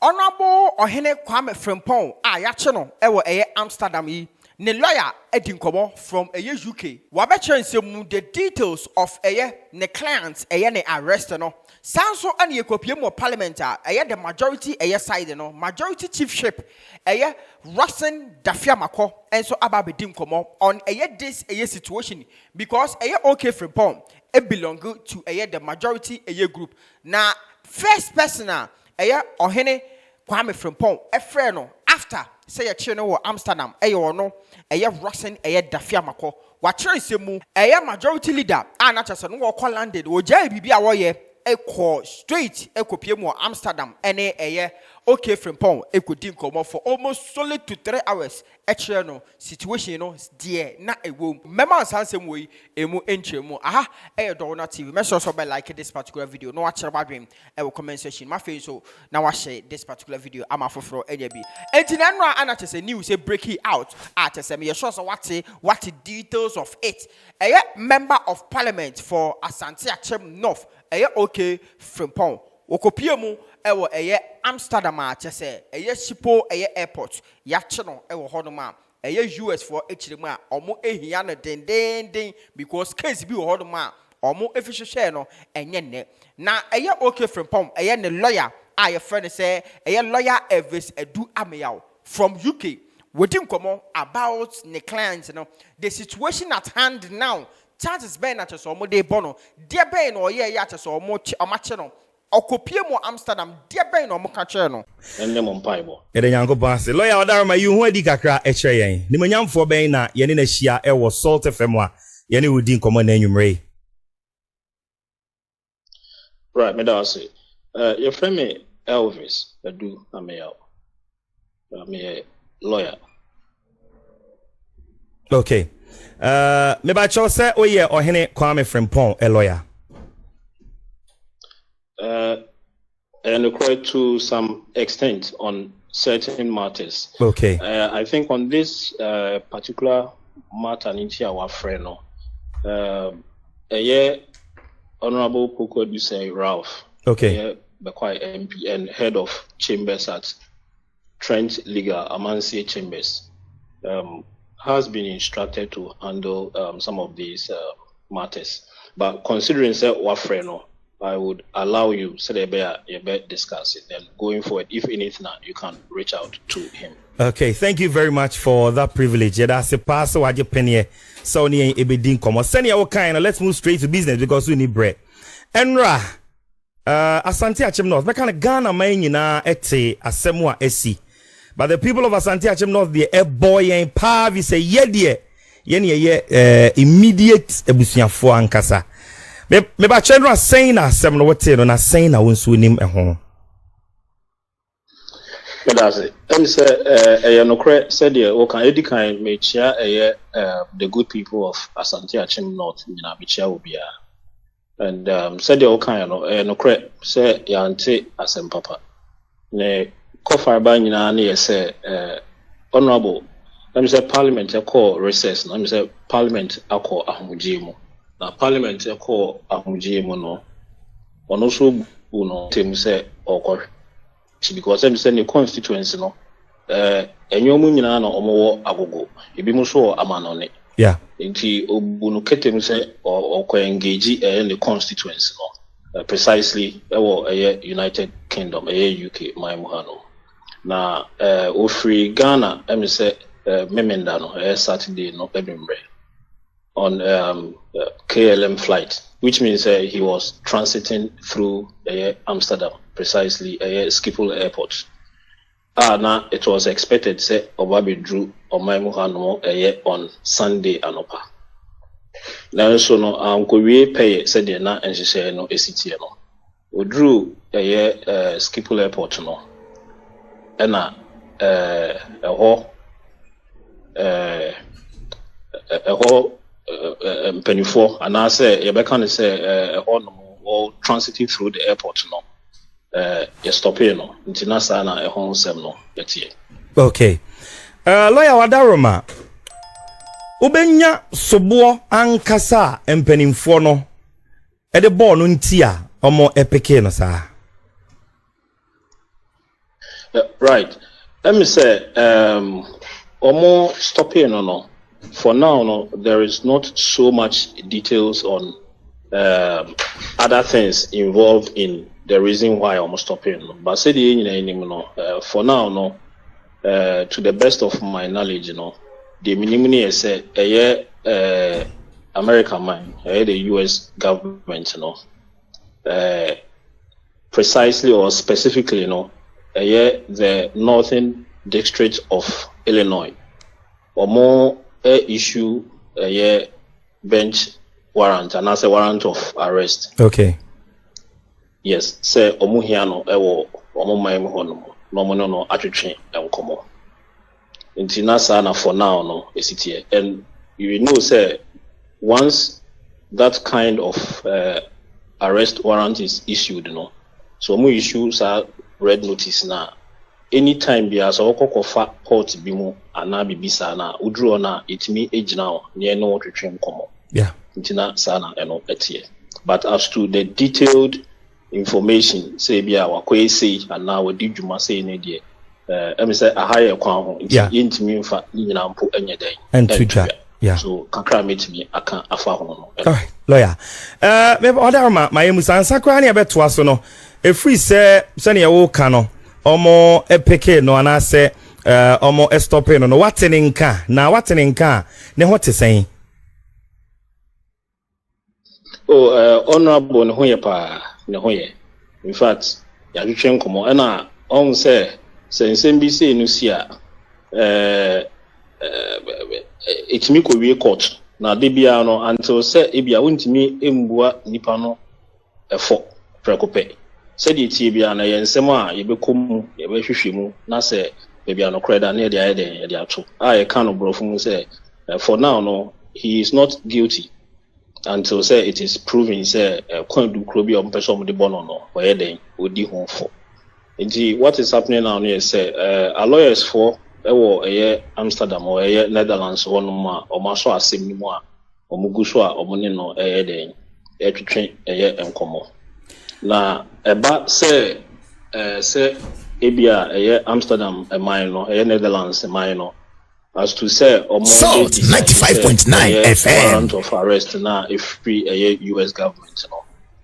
Honorable Ohene Kwame Frimpong yache ewo Amsterdam yi ne lawyer Edinkobo from UK. Wabeche nsemu the details of ne clients ne arrest no. Sanso ane yekopie mo parliament the majority side no. Majority chiefship Russen Dafiamako and so ababedi nkomo on this situation because OK Frimpong belong to the majority group. Na first person Ohene Kwame Frimpong friend no after say a chino Amsterdam no Russen Dafiamako watching semu majority leader not just no call landed o jai bibi awoye call straight ekopie Amsterdam ene OK Frimpong ekodi nkomo for almost solid to 3 hours no situation no dear na ewo mema sansem we emu enchemu aha Dowona TV make sure by like this particular video no watch about comment section my face so now I share this particular video am afoforo edia bi entina no ana say news say breaking out say me sure so what the details of it member of parliament for Asante Achem North OK Frimpong wokopie mu ewo Amsterdam say Schiphol airport yache no ewo hodoma US for echiremu a omo ehia no den because case bi wo hodoma omo efihwehwe no enye ne na OK Frimpong ne lawyer a your friend say lawyer Elvis Edu Ameyaw from UK within komo about the clients the situation at hand now chances be na cheso omo dey bono dia be no ya cheso omo amache no okopie mo Amsterdam dia ben no mo ka kire no enne mo mpaibo ede nyanko banse lawyer odaroma yi hu adi kakra e kire yen ni manyamfo ben na ye ne na hia e wo Salt FM a ye ne wodi nkomo na anwumre right me da say your friend me Elvis Edu Ameyaw me lawyer okay me ba cho say oye Ohene Kwame Frimpong a lawyer and quite to some extent on certain matters. Okay. I think on this particular matter, our friend, Honorable Poko do say Ralph. Okay. Quite MP and head of chambers at Trent Legal Amansi Chambers has been instructed to handle some of these matters. But considering that our friend, I would allow you so you discuss it. Then going forward, if anything, you can reach out to him. Okay, thank you very much for that privilege. That's a pass so I penny so near ebedin come. Send your kind. Let's move straight to business because we need bread. Enra Asante Achem North. We kind of Ghana man na ete asemwa esi. But the people of Asante Achem North, the boy and pa we say ye immediate ebusiafo ankasa. Me ba chendra saying na asem no wote no na saying na wonsu nim ehon. That's it. Em say no kre said there o kan edi kan me chia the good people of Asante Achem North nyina be chia obia. And said there o kan no kre say yante asem papa. Ne kofa ba nyina na say honorable let me say parliament call recess no let me say parliament akọ ahomgye mu. Na parliament call ahomgye mu no ono so bu no tem say okọ because them say the constituency no enyomu nyina na omowo agogo ebi mu so amanone yeah nti obu no ketem say okọ engage the constituency no precisely United Kingdom UK Mahama na ofri Ghana em say memenda no Saturday no Edinburgh on KLM flight, which means he was transiting through Amsterdam, precisely Schiphol airport. Now it was expected say Obabi drew Mahama on Sunday anopa. Now so no we pay said the na and she say no ACT no. We drew Schiphol airport no. And a whole penny4 and I say you can say all transiting through the airport no you stop here no ntina sa na ehon sem no yetie. Okay lawyer Wadaroma ubenya sobo ankasa empenimfo no e de ball no ntia omo epeke no sa Right. Let me say, almost stopping or no. For now, no, there is not so much details on other things involved in the reason why almost stopping. But say the for now, no, to the best of my knowledge, the minimum is American mine, the U.S. government, precisely or specifically, the Northern District of Illinois, or more issue bench warrant and as a warrant of arrest. Okay. Yes, say omuhiano omo maim hono no atwetwe enkomo. Nti na sa na for now no esitie, and you know say once that kind of arrest warrant is issued, so omo issues are red notice na anytime be as okokofa court bi mu ana bibisa na udro na itimi ejina ne no twetwe enkomo. Yeah. Nti na sa na eno etie. But as to the detailed information, say bia wakoye say and now we did juma say ne die em say a higher kwan ho intimi mfa nyina mpo enye den and tuja. Yeah. So kakra metimi aka afa ho no. All right, lawyer. Me order my emusan sakra ne abeto aso no. E free say ne wo ka no. Omo epeke no ana say omo stopping no what in nka na what in nka ne ho te sen. Oh, honorable ne ho ye pa ne ho ye. In fact, ya twetwe nkomo na on say nsem bi say no sia itimi ko wie court na de bia no until say e bia wontimi embua nipa no efo prekope say de tie bia na ye nsem a ye bekom ye behwehwe mu na say be bia no kreda na ye de ayede ye de ato ye kan no brofo mu say for now no he is not guilty until say it is proven say kwan du kro bia ompeso mo de bono no o ye den odi ho fo. Indeed, what is happening now is say our lawyers for Amsterdam or Netherlands one or maso asem ni mo a omugu so a omone no den twetwe enkomo na eba say ebia Amsterdam mine no Netherlands mine no as to say Salt 95.9 FM warrant of arrest na if free US government no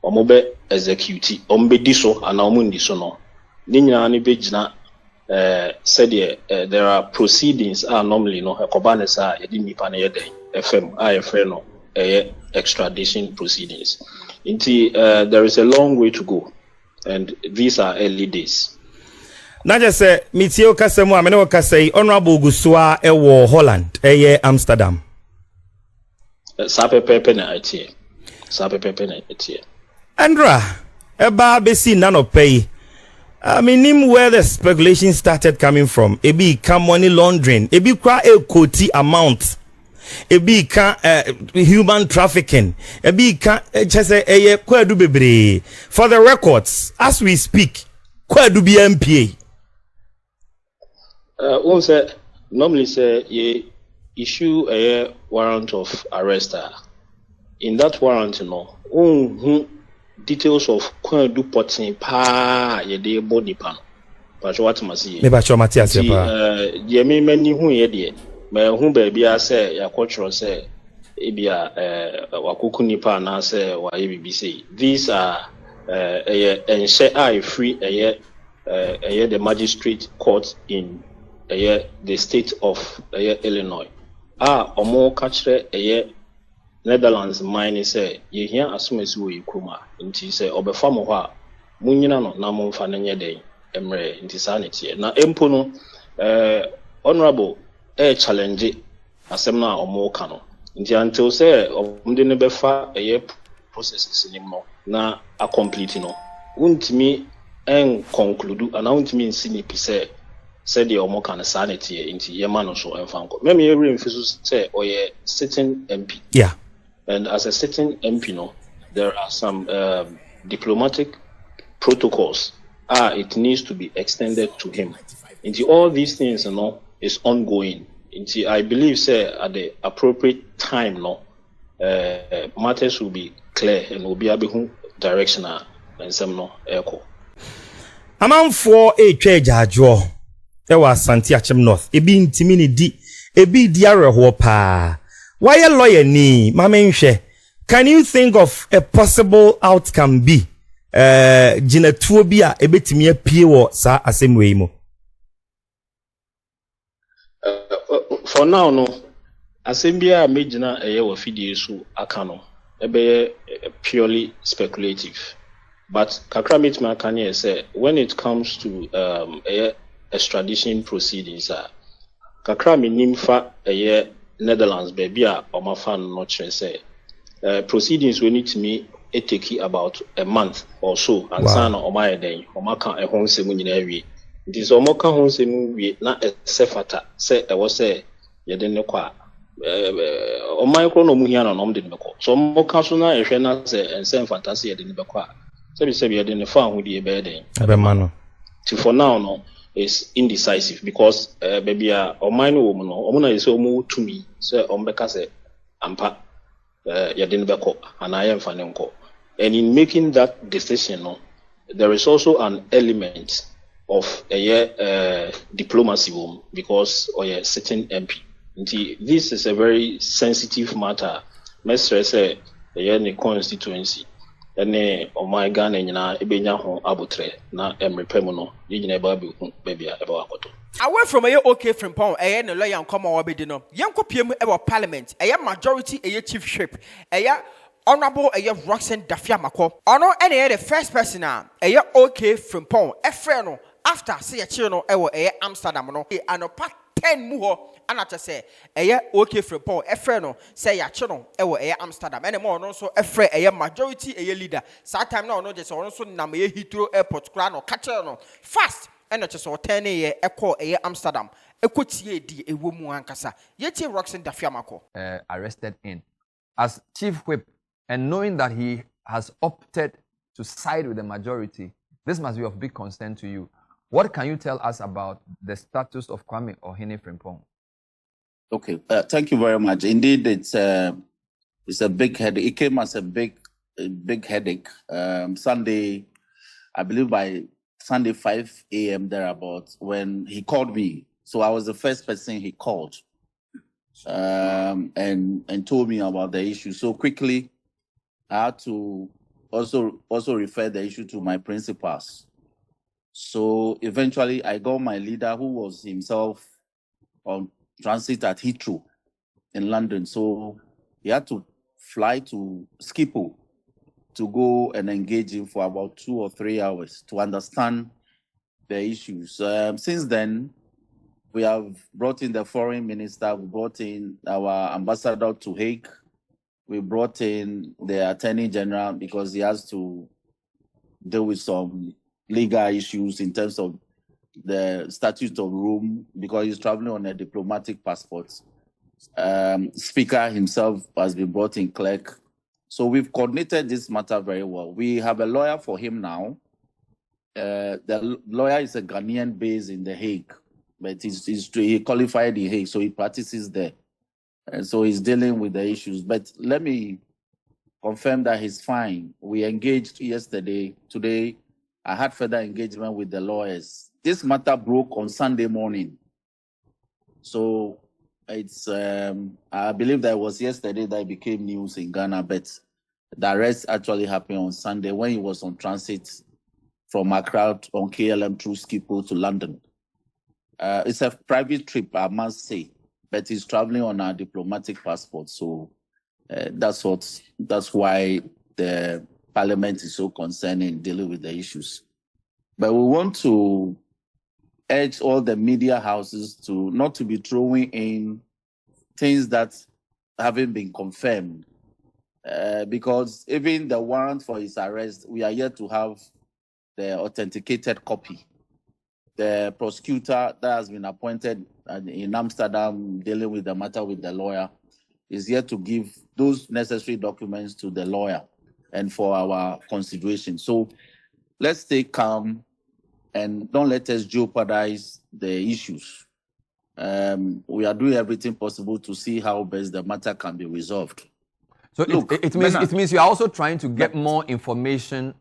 omobe execute ombe diso ana omundi so no ninyana ni begina said there are proceedings are normally ekobanesa yedi nipa na yede FM IFN no extradition proceedings. There is a long way to go and these are early days. Na just say mitio kasemu amene wakasai honorable Gusua ewo Holland Amsterdam. Sapepepe na itie. Andra eba besi nano pay. I mean, where the speculation started coming from. Ebi ka money laundering. Ebi kwa koti amount. Ebi ka human trafficking. Ebi ka chese kwa du bebre. For the records, as we speak, kwa du BMPA. One say normally say ye issue a warrant of arrest. In that warrant, details of kwan du potin pa ye de body pan but what must see me ba cho Matias pa ye me mani hu ye de me hu ba bia say ya culture say e bia wakoku nipa na say wa ye bibi say these are enche I free the magistrate court in the state of Illinois omo ka kire Netherlands mine say ye here asumesi wo yikroma nti say obefa mo ho a munyina no na mo mfa nenye den emre nti sanity na empo no honorable challenge asem na O.K no nti until say omde ne befa processes ni mo na a complete no untimi en conclude ana untimi nsini pise said the O.K na sanity nti ye ma no so emfa nko me me remfisu say oye sitting MP. Yeah. And as a sitting MP, there are some diplomatic protocols. It needs to be extended to him. Into all these things, is ongoing. Into I believe, say at the appropriate time, matters will be clear and will be able to directional and some echo. amanfoɔ etwa agyaadwo ɛwɔ Asante Achem North ebi ntimi ne di ebi di areho pa why a lawyer ni mamenhwɛ can you think of a possible outcome be ginatuo bi a ebetimi apie wɔ saa asɛmwe mu for now no asɛmbia a megina ɛyɛ wɔ fidie so aka no ɛbɛyɛ purely speculative but kakra metima aka ne sɛ when it comes to extradition proceedings kakra menim fa ɛyɛ Netherlands baby a omafa no kyerɛ sɛ proceedings we need to me it take about a month or so and sana omaya den omaka ehon semu nyina wie nti so omoka hon semu wie na sefata se e wo se ye de ne kwa omaya kro no mu hia no nom de ne beko so omoka so na ehwe na se ensem fantasy ye de ne beko se bi ye de ne fa ho de be den abema no to for now no is indecisive because baby a omaya no wo mu no omo na ye se omo tumi se ombeka se ampa and in making that decision, there is also an element of diplomacy because sitting MP. This is a very sensitive matter. Mr. say the constituency. And oh my God, and ebenya ho abutre na emrepemuno. Yijina baby baby abawakoto. Away from OK Frimpong, no lawyer and come over bedino. Young copium ever parliament, majority chief whip, honorable Roxanne Dafiamako. Honor any the first person OK Frimpong, Efreno, after see a chino ever Amsterdam no, and a part 10 more. And I just say, OK Frimpong, Efreno, say a chino ever Amsterdam, and more also a majority leader. Sometime no, just also Namie Heathrow Airport, Grano, Catcherno, fast. And not just 10 a echo Amsterdam. A quotier di a woman ankasa. Yet Roxanne Dafiamako arrested in as chief whip, and knowing that he has opted to side with the majority, this must be of big concern to you. What can you tell us about the status of Kwame Ohene Frimpong? Okay, thank you very much. Indeed, it's a big headache. It came as a big headache. Sunday, I believe by Sunday 5 a.m. thereabouts when he called me. So I was the first person he called and told me about the issue. So quickly, I had to also refer the issue to my principals. So eventually, I got my leader, who was himself on transit at Heathrow in London. So he had to fly to Schiphol to go and engage him for about 2 or 3 hours to understand the issues. Since then, we have brought in the foreign minister, we brought in our ambassador to Hague, we brought in the attorney general because he has to deal with some legal issues in terms of the statute of Rome because he's traveling on a diplomatic passport. Speaker himself has been brought in, clerk. So we've coordinated this matter very well. We have a lawyer for him now. The lawyer is a Ghanaian based in The Hague, but he qualified in Hague, so he practices there. And so he's dealing with the issues. But let me confirm that he's fine. We engaged yesterday. Today, I had further engagement with the lawyers. This matter broke on Sunday morning. So it's, I believe that it was yesterday that it became news in Ghana, but the arrest actually happened on Sunday when he was on transit from Accra on KLM through Schiphol to London. It's a private trip, I must say, but he's traveling on a diplomatic passport. So that's why the Parliament is so concerned in dealing with the issues. But we want to urge all the media houses to not to be throwing in things that haven't been confirmed. Because even the warrant for his arrest, we are yet to have the authenticated copy. The prosecutor that has been appointed in Amsterdam dealing with the matter with the lawyer is yet to give those necessary documents to the lawyer and for our consideration. So let's stay calm and don't let us jeopardize the issues. We are doing everything possible to see how best the matter can be resolved. So Look, it means you are also trying to get more information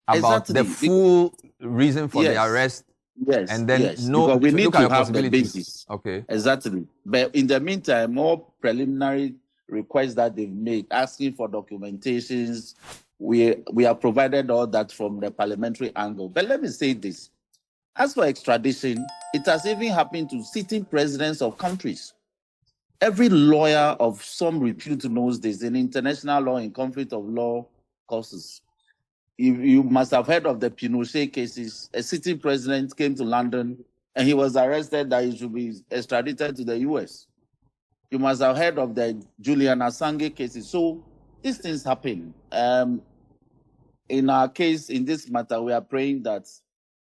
about the Exactly. full reason for the Yes. arrest, Yes, and then yes, know because we to need look at to your have the possibilities. basis. Okay. Exactly. But in the meantime, more preliminary requests that they've made, asking for documentations, we have provided all that from the parliamentary angle. But let me say this. As for extradition, it has even happened to sitting presidents of countries. Every lawyer of some repute knows this in international law, in conflict of law causes. You must have heard of the Pinochet cases. A sitting president came to London and he was arrested that he should be extradited to the US. You must have heard of the Julian Assange cases. So these things happen. In our case, in this matter, we are praying that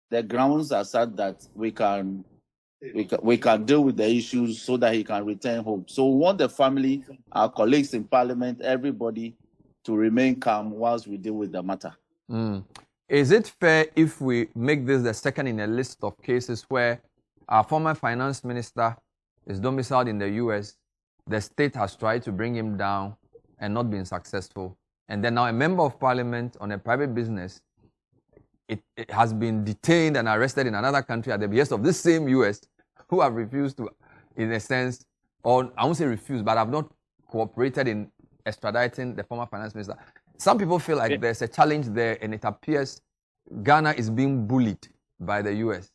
the grounds are such that we can deal with the issues so that he can return home. So we want the family, our colleagues in parliament, everybody to remain calm whilst we deal with the matter. Is it fair if we make this the second in a list of cases where our former finance minister is domiciled in the US, the state has tried to bring him down and not been successful, and then now a member of parliament on a private business, it has been detained and arrested in another country at the behest of this same US, who have refused to, in a sense, or I won't say refused, but have not cooperated in extraditing the former finance minister? Some people feel like there's a challenge there, and it appears Ghana is being bullied by the US.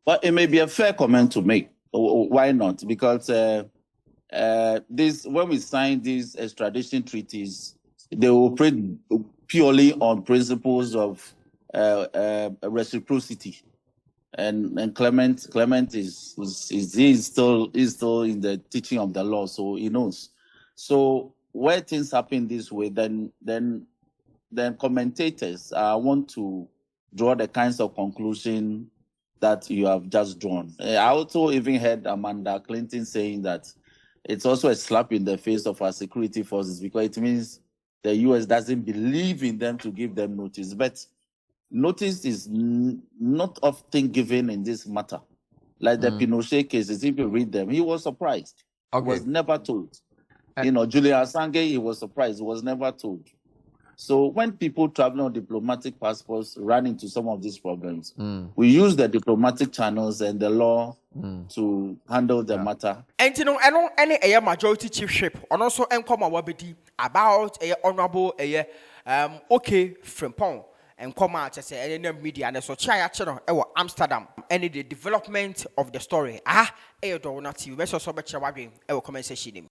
But it may be a fair comment to make. Why not? Because this, when we sign these extradition treaties, they operate purely on principles of reciprocity. And Clement is still in the teaching of the law, so he knows. So where things happen this way, then commentators want to draw the kinds of conclusion that you have just drawn. I also even heard Amanda Clinton saying that it's also a slap in the face of our security forces because it means the US doesn't believe in them to give them notice. But notice is not often given in this matter. Like the Pinochet cases, if you read them, he was surprised. Okay. He was never told. Julian Assange, he was surprised. He was never told. So when people traveling on diplomatic passports run into some of these problems, we use the diplomatic channels and the law to handle the matter. And any majority chiefship, and also wabedi about honorable OK Frimpong and come out to say any media and so Chaya channel Amsterdam any the development of the story. Dowona TV. Let's also bet your comment section.